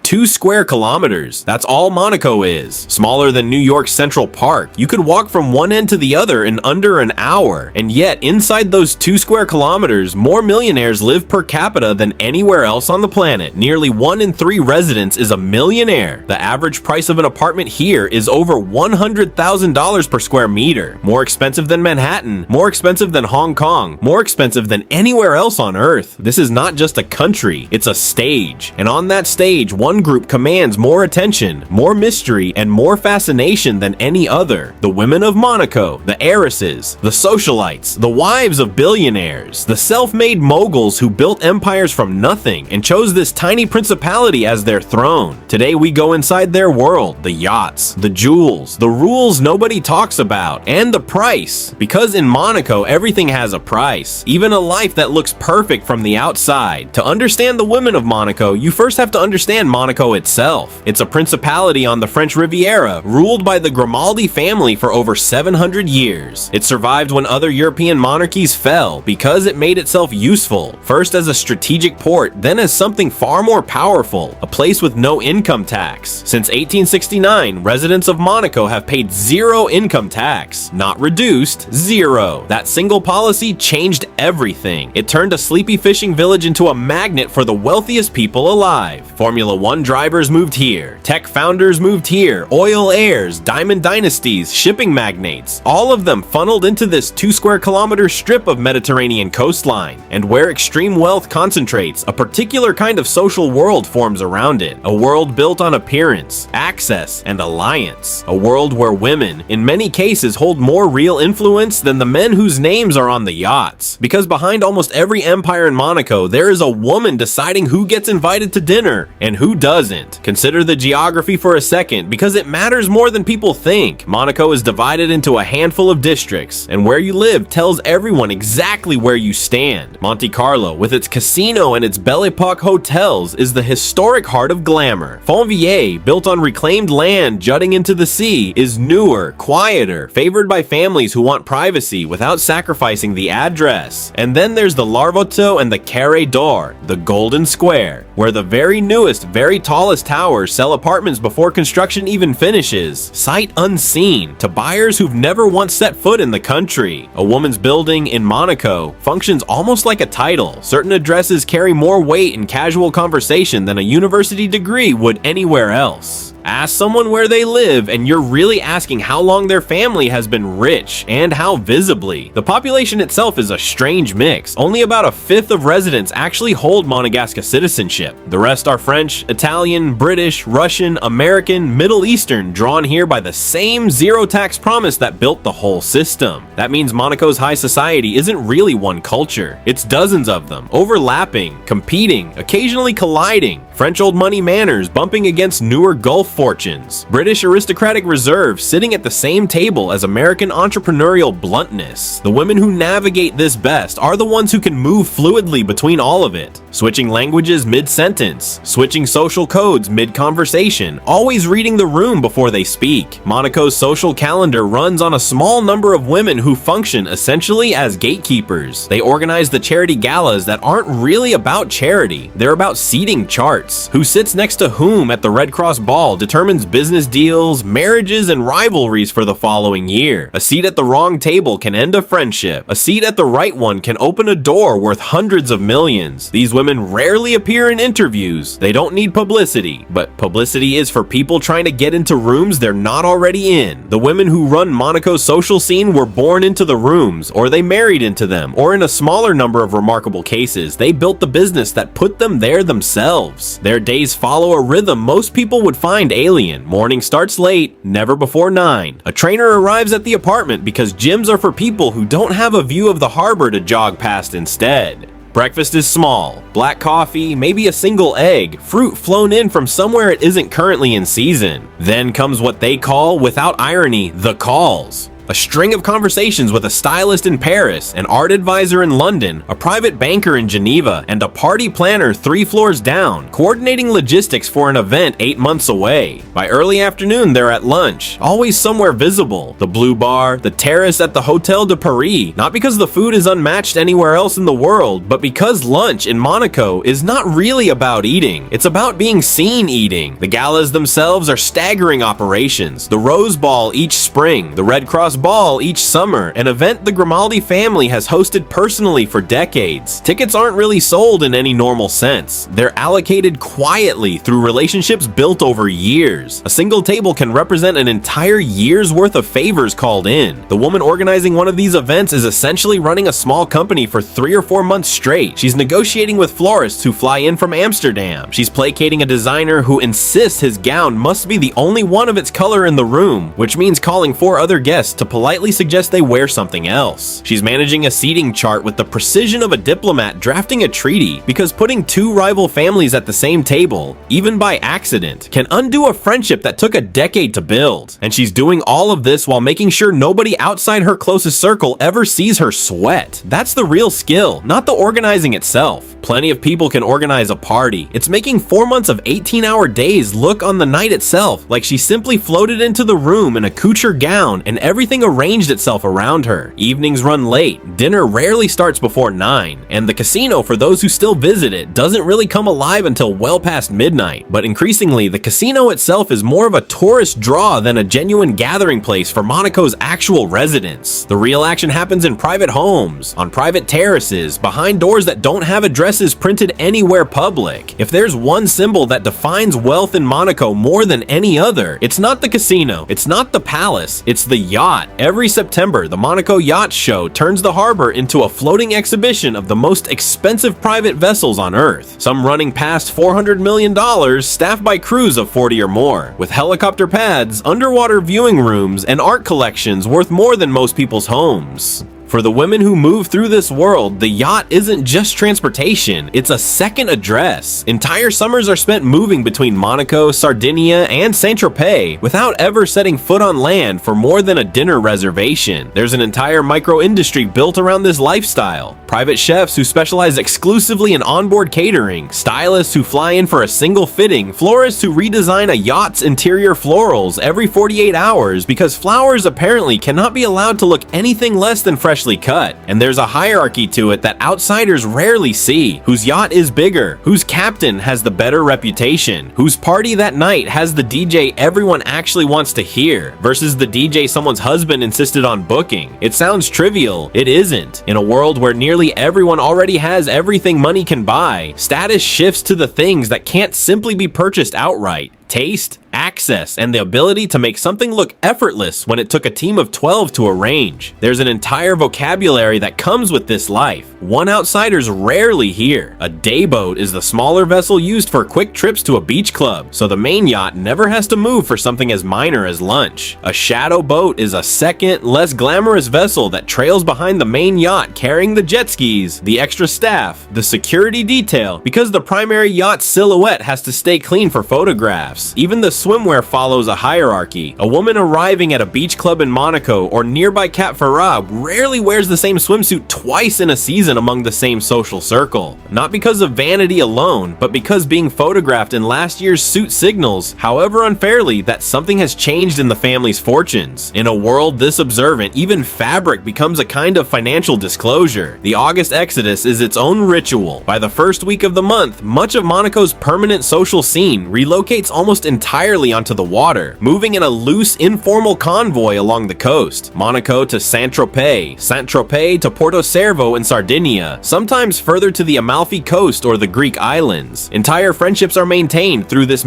2 square kilometers. That's all Monaco is. Smaller than New York's Central Park. You could walk from one end to the other in under an hour. And yet, inside those 2 square kilometers, more millionaires live per capita than anywhere else on the planet. Nearly 1 in 3 residents is a millionaire. The average price of an apartment here is over $100,000 per square meter. More expensive than Manhattan, more expensive than Hong Kong, more expensive than anywhere else on Earth. This is not just a country, it's a stage. And on that stage, one group commands more attention, more mystery, and more fascination than any other. The women of Monaco, the heiresses, the socialites, the wives of billionaires, the self-made moguls who built empires from nothing and chose this tiny principality as their throne. Today we go inside their world, the yachts, the jewels, the rules nobody talks about, and the price. Because in Monaco, everything has a price, even a life that looks perfect from the outside. To understand the women of Monaco, you first have to understand Monaco itself. It's a principality on the French Riviera, ruled by the Grimaldi family for over 700 years. It survived when other European monarchies fell because it made itself useful, first as a strategic port, then as something far more powerful, a place with no income tax. Since 1869, residents of Monaco have paid zero income tax. Not reduced, zero. That single policy changed everything. It turned a sleepy fishing village into a magnet for the wealthiest people alive. Formula One drivers moved here, tech founders moved here, oil heirs, diamond dynasties, shipping magnates, all of them funneled into this 2 square kilometer strip of Mediterranean coastline. And where extreme wealth concentrates, a particular kind of social world forms around it. A world built on appearance, access, and alliance. A world where women, in many cases, hold more real influence than the men whose names are on the yachts. Because behind almost every empire in Monaco, there is a woman deciding who gets invited to dinner and who doesn't. Consider the geography for a second, because it matters more than people think. Monaco is divided into a handful of districts, and where you live tells everyone exactly where you stand. Monte Carlo, with its casino and its Belle Epoque hotels, is the historic heart of glamour. Fontvieille, built on reclaimed land jutting into the sea, is newer, quieter, favored by families who want privacy without sacrificing the address. And then there's the Larvoto and the Carré d'Or, the Golden Square, where the very newest, very tallest towers sell apartments before construction even finishes, sight unseen, to buyers who've never once set foot in the country. A woman's building in Monaco functions almost like a title. Certain addresses carry more weight in casual conversation than a university degree would anywhere else. Ask someone where they live and you're really asking how long their family has been rich, and how visibly. The population itself is a strange mix. Only about a fifth of residents actually hold Monegasque citizenship. The rest are French, Italian, British, Russian, American, Middle Eastern, drawn here by the same zero tax promise that built the whole system. That means Monaco's high society isn't really one culture. It's dozens of them, overlapping, competing, occasionally colliding. French old money manners bumping against newer Gulf fortunes. British aristocratic reserve sitting at the same table as American entrepreneurial bluntness. The women who navigate this best are the ones who can move fluidly between all of it. Switching languages mid-sentence, switching social codes mid-conversation, always reading the room before they speak. Monaco's social calendar runs on a small number of women who function essentially as gatekeepers. They organize the charity galas that aren't really about charity. They're about seating charts. Who sits next to whom at the Red Cross ball determines business deals, marriages, and rivalries for the following year. A seat at the wrong table can end a friendship. A seat at the right one can open a door worth hundreds of millions. These women rarely appear in interviews. They don't need publicity, but publicity is for people trying to get into rooms they're not already in. The women who run Monaco's social scene were born into the rooms, or they married into them, or in a smaller number of remarkable cases, they built the business that put them there themselves. Their days follow a rhythm most people would find alien. Morning starts late, never before 9. A trainer arrives at the apartment because gyms are for people who don't have a view of the harbor to jog past instead. Breakfast is small, black coffee, maybe a single egg, fruit flown in from somewhere it isn't currently in season. Then comes what they call, without irony, the calls. A string of conversations with a stylist in Paris, an art advisor in London, a private banker in Geneva, and a party planner 3 floors down, coordinating logistics for an event 8 months away. By early afternoon, they're at lunch, always somewhere visible. The Blue Bar, the terrace at the Hotel de Paris, not because the food is unmatched anywhere else in the world, but because lunch in Monaco is not really about eating. It's about being seen eating. The galas themselves are staggering operations. The Rose Ball each spring, the Red Cross Ball each summer, an event the Grimaldi family has hosted personally for decades. Tickets aren't really sold in any normal sense. They're allocated quietly through relationships built over years. A single table can represent an entire year's worth of favors called in. The woman organizing one of these events is essentially running a small company for 3 or 4 months straight. She's negotiating with florists who fly in from Amsterdam. She's placating a designer who insists his gown must be the only one of its color in the room, which means calling 4 other guests to politely suggest they wear something else. She's managing a seating chart with the precision of a diplomat drafting a treaty, because putting 2 rival families at the same table, even by accident, can undo a friendship that took a decade to build. And she's doing all of this while making sure nobody outside her closest circle ever sees her sweat. That's the real skill, not the organizing itself. Plenty of people can organize a party. It's making 4 months of 18-hour days look on the night itself like she simply floated into the room in a couture gown and everything arranged itself around her. Evenings run late, dinner rarely starts before 9, and the casino, for those who still visit it, doesn't really come alive until well past midnight. But increasingly, the casino itself is more of a tourist draw than a genuine gathering place for Monaco's actual residents. The real action happens in private homes, on private terraces, behind doors that don't have addresses printed anywhere public. If there's one symbol that defines wealth in Monaco more than any other, it's not the casino, it's not the palace, it's the yacht. Every September, the Monaco Yacht Show turns the harbor into a floating exhibition of the most expensive private vessels on Earth, some running past $400 million, staffed by crews of 40 or more, with helicopter pads, underwater viewing rooms, and art collections worth more than most people's homes. For the women who move through this world, the yacht isn't just transportation, it's a second address. Entire summers are spent moving between Monaco, Sardinia, and Saint-Tropez without ever setting foot on land for more than a dinner reservation. There's an entire micro-industry built around this lifestyle. Private chefs who specialize exclusively in onboard catering, stylists who fly in for a single fitting, florists who redesign a yacht's interior florals every 48 hours because flowers apparently cannot be allowed to look anything less than freshly cut, and there's a hierarchy to it that outsiders rarely see. Whose yacht is bigger? Whose captain has the better reputation? Whose party that night has the DJ everyone actually wants to hear versus the DJ someone's husband insisted on booking? It sounds trivial. It isn't. In a world where nearly everyone already has everything money can buy, status shifts to the things that can't simply be purchased outright. Taste, access, and the ability to make something look effortless when it took a team of 12 to arrange. There's an entire vocabulary that comes with this life, one outsiders rarely hear. A dayboat is the smaller vessel used for quick trips to a beach club, so the main yacht never has to move for something as minor as lunch. A shadow boat is a second, less glamorous vessel that trails behind the main yacht carrying the jet skis, the extra staff, the security detail, because the primary yacht's silhouette has to stay clean for photographs. Even the swimwear follows a hierarchy. A woman arriving at a beach club in Monaco or nearby Cap Ferrat rarely wears the same swimsuit twice in a season among the same social circle. Not because of vanity alone, but because being photographed in last year's suit signals, however unfairly, that something has changed in the family's fortunes. In a world this observant, even fabric becomes a kind of financial disclosure. The August Exodus is its own ritual. By the first week of the month, much of Monaco's permanent social scene relocates almost entirely onto the water, moving in a loose, informal convoy along the coast. Monaco to Saint-Tropez, Saint-Tropez to Porto Cervo in Sardinia, sometimes further to the Amalfi Coast or the Greek islands. Entire friendships are maintained through this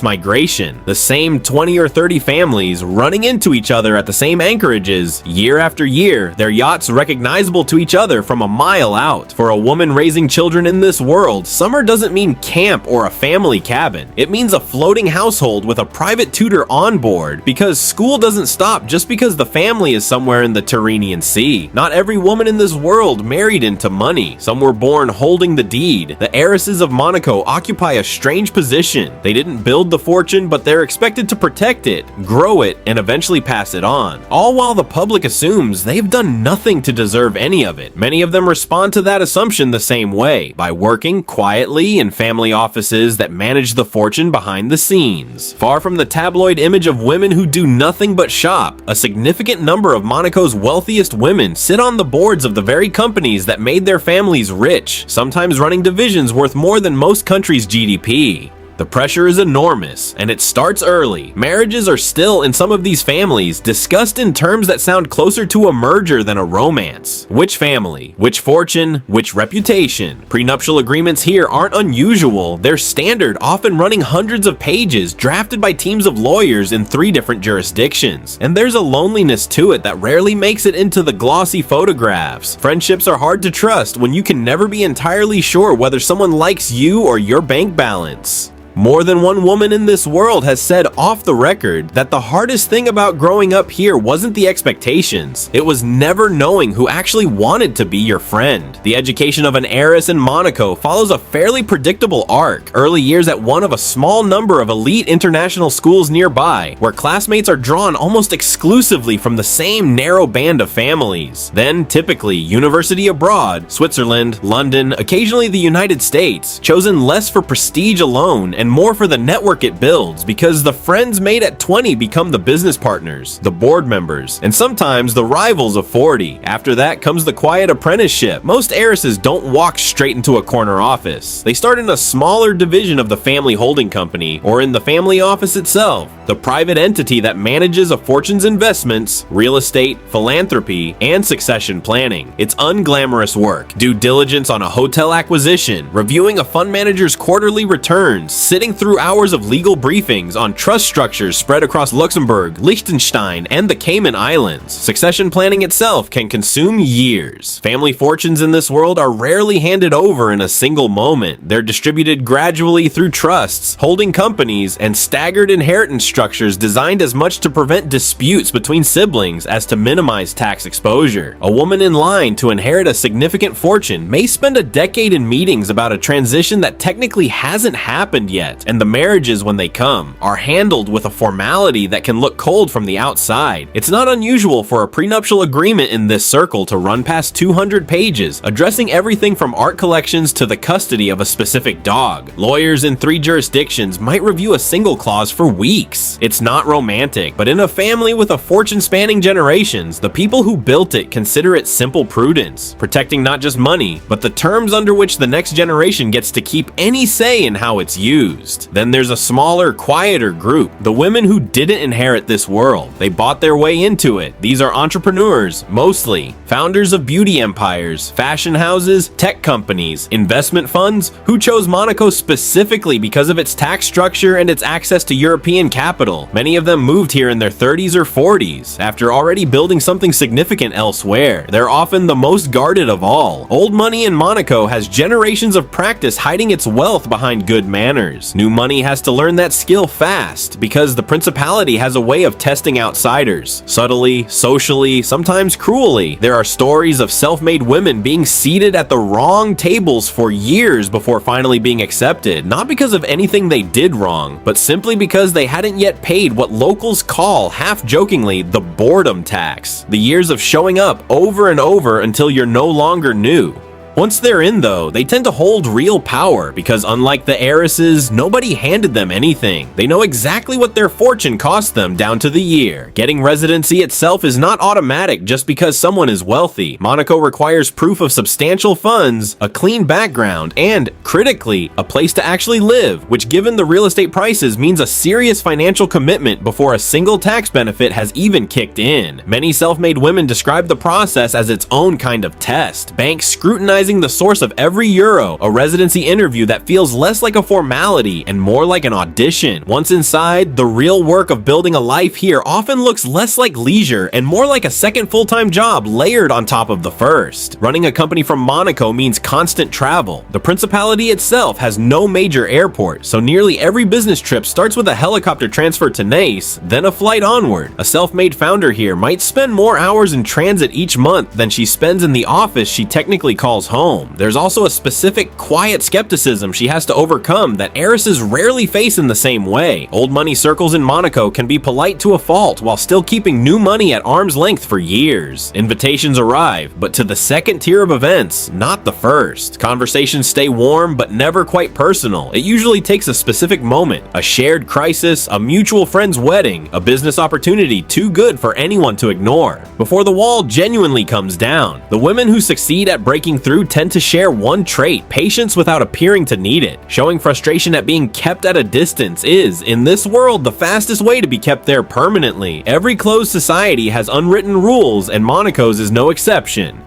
migration. The same 20 or 30 families running into each other at the same anchorages, year after year, their yachts recognizable to each other from a mile out. For a woman raising children in this world, summer doesn't mean camp or a family cabin. It means a floating household with a private tutor on board, because school doesn't stop just because the family is somewhere in the Tyrrhenian Sea. Not every woman in this world married into money. Some were born holding the deed. The heiresses of Monaco occupy a strange position. They didn't build the fortune, but they're expected to protect it, grow it, and eventually pass it on. All while the public assumes they've done nothing to deserve any of it. Many of them respond to that assumption the same way, by working quietly in family offices that manage the fortune behind the scenes. Far from the tabloid image of women who do nothing but shop, a significant number of Monaco's wealthiest women sit on the boards of the very companies that made their families rich, sometimes running divisions worth more than most countries' GDP. The pressure is enormous, and it starts early. Marriages are still, in some of these families, discussed in terms that sound closer to a merger than a romance. Which family? Which fortune? Which reputation? Prenuptial agreements here aren't unusual. They're standard, often running hundreds of pages, drafted by teams of lawyers in 3 different jurisdictions. And there's a loneliness to it that rarely makes it into the glossy photographs. Friendships are hard to trust when you can never be entirely sure whether someone likes you or your bank balance. More than one woman in this world has said off the record that the hardest thing about growing up here wasn't the expectations. It was never knowing who actually wanted to be your friend. The education of an heiress in Monaco follows a fairly predictable arc. Early years at one of a small number of elite international schools nearby, where classmates are drawn almost exclusively from the same narrow band of families. Then, typically, university abroad, Switzerland, London, occasionally the United States, chosen less for prestige alone and more for the network it builds, because the friends made at 20 become the business partners, the board members, and sometimes the rivals of 40. After that comes the quiet apprenticeship. Most heiresses don't walk straight into a corner office. They start in a smaller division of the family holding company, or in the family office itself, the private entity that manages a fortune's investments, real estate, philanthropy, and succession planning. It's unglamorous work. Due diligence on a hotel acquisition, reviewing a fund manager's quarterly returns, sitting through hours of legal briefings on trust structures spread across Luxembourg, Liechtenstein, and the Cayman Islands. Succession planning itself can consume years. Family fortunes in this world are rarely handed over in a single moment. They're distributed gradually through trusts, holding companies, and staggered inheritance structures designed as much to prevent disputes between siblings as to minimize tax exposure. A woman in line to inherit a significant fortune may spend a decade in meetings about a transition that technically hasn't happened yet, and the marriages, when they come, are handled with a formality that can look cold from the outside. It's not unusual for a prenuptial agreement in this circle to run past 200 pages, addressing everything from art collections to the custody of a specific dog. Lawyers in 3 jurisdictions might review a single clause for weeks. It's not romantic, but in a family with a fortune spanning generations, the people who built it consider it simple prudence, protecting not just money, but the terms under which the next generation gets to keep any say in how it's used. Then there's a smaller, quieter group, the women who didn't inherit this world. They bought their way into it. These are entrepreneurs, mostly, founders of beauty empires, fashion houses, tech companies, investment funds, who chose Monaco specifically because of its tax structure and its access to European capital. Many of them moved here in their 30s or 40s, after already building something significant elsewhere. They're often the most guarded of all. Old money in Monaco has generations of practice hiding its wealth behind good manners. New money has to learn that skill fast, because the principality has a way of testing outsiders. Subtly, socially, sometimes cruelly. There are stories of self-made women being seated at the wrong tables for years before finally being accepted, not because of anything they did wrong, but simply because they hadn't yet paid what locals call, half-jokingly, the boredom tax. The years of showing up over and over until you're no longer new. Once they're in, though, they tend to hold real power, because unlike the heiresses, nobody handed them anything. They know exactly what their fortune cost them down to the year. Getting residency itself is not automatic just because someone is wealthy. Monaco requires proof of substantial funds, a clean background, and, critically, a place to actually live, which, given the real estate prices, means a serious financial commitment before a single tax benefit has even kicked in. Many self-made women describe the process as its own kind of test. Banks scrutinize emphasizing the source of every euro, a residency interview that feels less like a formality and more like an audition. Once inside, the real work of building a life here often looks less like leisure and more like a second full-time job layered on top of the first. Running a company from Monaco means constant travel. The principality itself has no major airport, so nearly every business trip starts with a helicopter transfer to Nice, then a flight onward. A self-made founder here might spend more hours in transit each month than she spends in the office she technically calls home. There's also a specific quiet skepticism she has to overcome that heiresses rarely face in the same way. Old money circles in Monaco can be polite to a fault while still keeping new money at arm's length for years. Invitations arrive, but to the second tier of events, not the first. Conversations stay warm but never quite personal. It usually takes a specific moment, a shared crisis, a mutual friend's wedding, a business opportunity too good for anyone to ignore, before the wall genuinely comes down. The women who succeed at breaking through tend to share one trait: patience without appearing to need it. Showing frustration at being kept at a distance is, in this world, the fastest way to be kept there permanently. Every closed society has unwritten rules, and Monaco's is no exception.